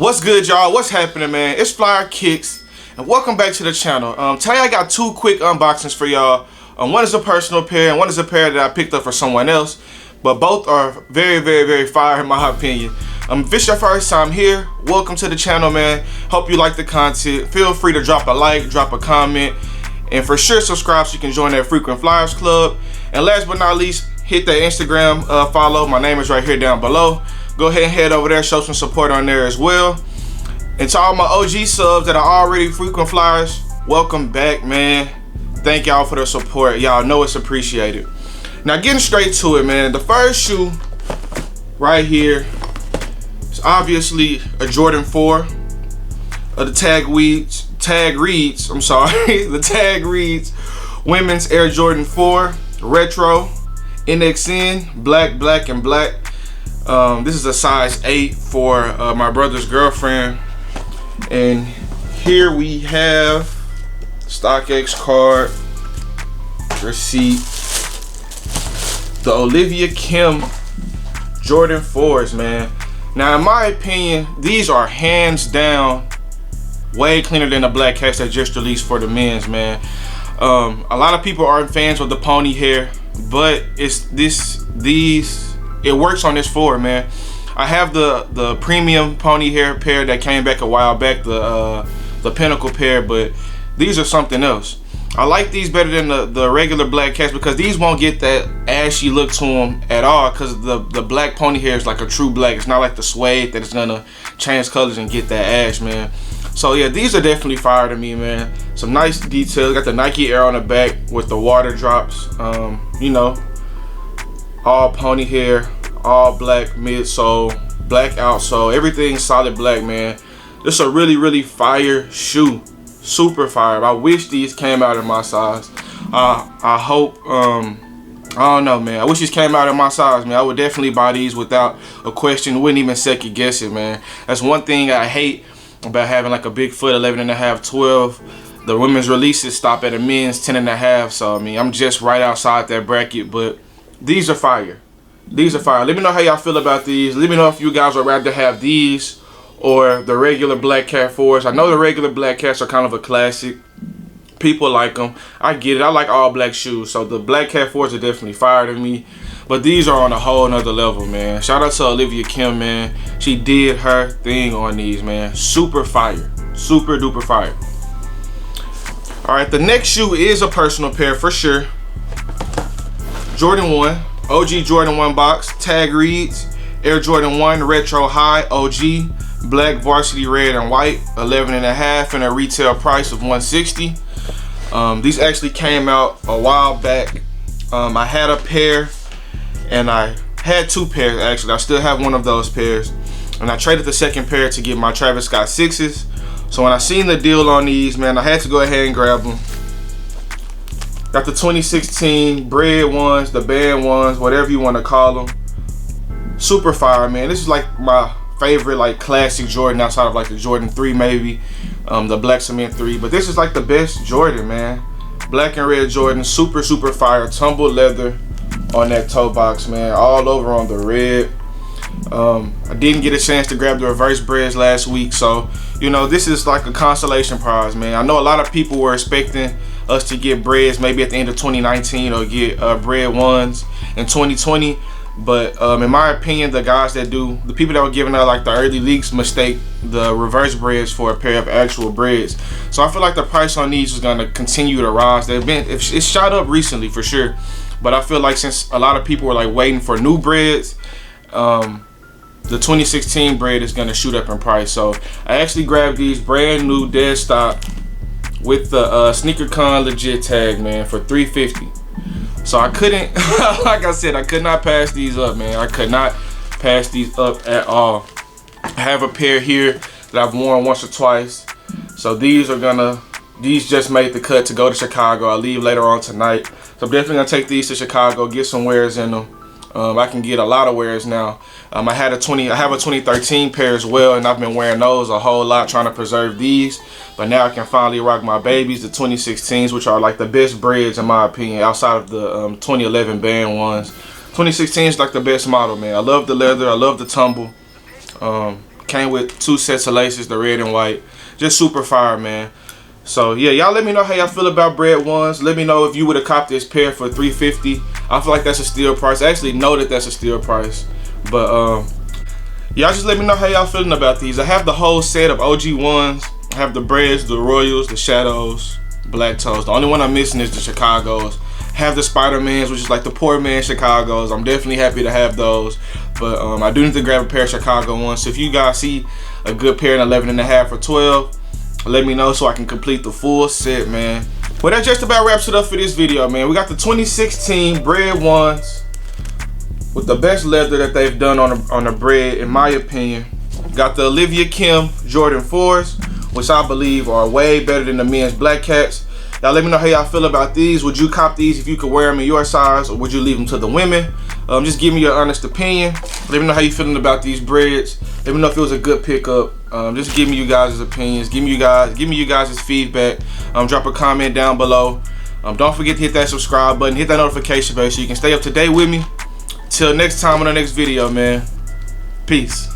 What's good, y'all? What's happening, man? It's FLYEERRKicks, and welcome back to the channel. Today I got two quick unboxings for y'all. One is a personal pair, and one is a pair that I picked up for someone else. But both are very fire in my opinion. If it's your first time here, welcome to the channel, man. Hope you like the content. Feel free to drop a like, drop a comment, and for sure subscribe so you can join that frequent flyers club. And last but not least, hit that Instagram follow. My name is right here down below. Go ahead and head over there, show some support on there as well. And to all my OG subs that are already frequent flyers, welcome back, man. Thank y'all for the support. Y'all know it's appreciated. Now getting straight to it, man. The first shoe right here is obviously a Jordan 4. The tag reads, the tag reads Women's Air Jordan 4 Retro NXN black and black. This is a size 8 for my brother's girlfriend. And here we have StockX card, receipt, the Olivia Kim Jordan 4s, man. Now in my opinion, these are hands down way cleaner than the black cats that just released for the men's, man. A lot of people aren't fans of the pony hair, but it works on this 4, man. I have the premium pony hair pair that came back a while back, the Pinnacle pair, but these are something else. I like these better than the regular black cats because these won't get that ashy look to them at all, because the black pony hair is like a true black. It's not like the suede that is gonna change colors and get that ash, man. So yeah, these are definitely fire to me, man. Some nice details. Got the Nike Air on the back with the water drops. You know, all pony hair, all black midsole, black outsole, everything solid black, man. This is a really fire shoe, super fire. I wish these came out in my size. I hope, I don't know, man. I wish these came out in my size, man. I would definitely buy these without a question. Wouldn't even second guess it, man. That's one thing I hate about having like a big foot, 11.5, 12. The women's releases stop at a men's 10.5. So I mean, I'm just right outside that bracket, but these are fire. These are fire. Let me know how y'all feel about these. Let me know if you guys would rather have these or the regular black cat 4s. I know the regular black cats are kind of a classic. People like them. I get it. I like all black shoes. So the black cat 4s are definitely fire to me. But these are on a whole nother level, man. Shout out to Olivia Kim, man. She did her thing on these, man. Super fire. Super duper fire. Alright, the next shoe is a personal pair for sure. Jordan 1. OG Jordan 1 box. Tag reads Air Jordan 1 Retro High OG black varsity red and white, 11.5, and a retail price of $160. These actually came out a while back. I had a pair and I had 2 pairs actually. I still have one of those pairs, and I traded the second pair to get my Travis Scott 6s. So when I seen the deal on these, man, I had to go ahead and grab them. Got the 2016 Bred ones, the band ones, whatever you want to call them. Super fire, man. This is like my favorite like classic Jordan outside of like the Jordan 3 maybe, the Black Cement 3. But this is like the best Jordan, man. Black and red Jordan, super fire. Tumbled leather on that toe box, man. All over on the red. I didn't get a chance to grab the reverse Breds last week, so you know, this is like a consolation prize, man. I know a lot of people were expecting us to get Breds maybe at the end of 2019 or get Bred ones in 2020, but in my opinion, the people that were giving out like the early leaks mistake the reverse Breds for a pair of actual Breds. So I feel like the price on these is going to continue to rise. It's shot up recently for sure, but I feel like since a lot of people were like waiting for new Breds, the 2016 Bred is going to shoot up in price. So I actually grabbed these brand new dead stock with the SneakerCon legit tag, man, for $350. So I couldn't, like I said, I could not pass these up, man. I could not pass these up at all. I have a pair here that I've worn once or twice. So these just made the cut to go to Chicago. I leave later on tonight. So I'm definitely gonna take these to Chicago, get some wears in them. I can get a lot of wears now. I have a 2013 pair as well, and I've been wearing those a whole lot, trying to preserve these. But now I can finally rock my babies, the 2016s, which are like the best Breds in my opinion, outside of the 2011 band ones. 2016 is like the best model, man. I love the leather, I love the tumble. Came with 2 sets of laces, the red and white. Just super fire, man. So yeah, y'all let me know how y'all feel about Bred ones. Let me know if you would have copped this pair for $350. I feel like that's a steal price. I actually know that that's a steal price. But y'all just let me know how y'all feeling about these. I have the whole set of OG ones. I have the Breds, the Royals, the Shadows, Black Toes. The only one I'm missing is the Chicagos. Have the Spider-Mans, which is like the poor man Chicagos. I'm definitely happy to have those. But I do need to grab a pair of Chicago ones. So if you guys see a good pair in 11.5 or 12, let me know so I can complete the full set, man. Well, that just about wraps it up for this video, man. We got the 2016 Bred ones with the best leather that they've done on the Bred, in my opinion. Got the Olivia Kim Jordan 4s, which I believe are way better than the men's Black Cats. Y'all let me know how y'all feel about these. Would you cop these if you could wear them in your size, or would you leave them to the women? Just give me your honest opinion. Let me know how you feeling about these Breds. Let me know if it was a good pickup. Just give me you guys' opinions. Give me you guys' feedback. Drop a comment down below. Don't forget to hit that subscribe button, hit that notification bell so you can stay up to date with me. Till next time on the next video, man. Peace.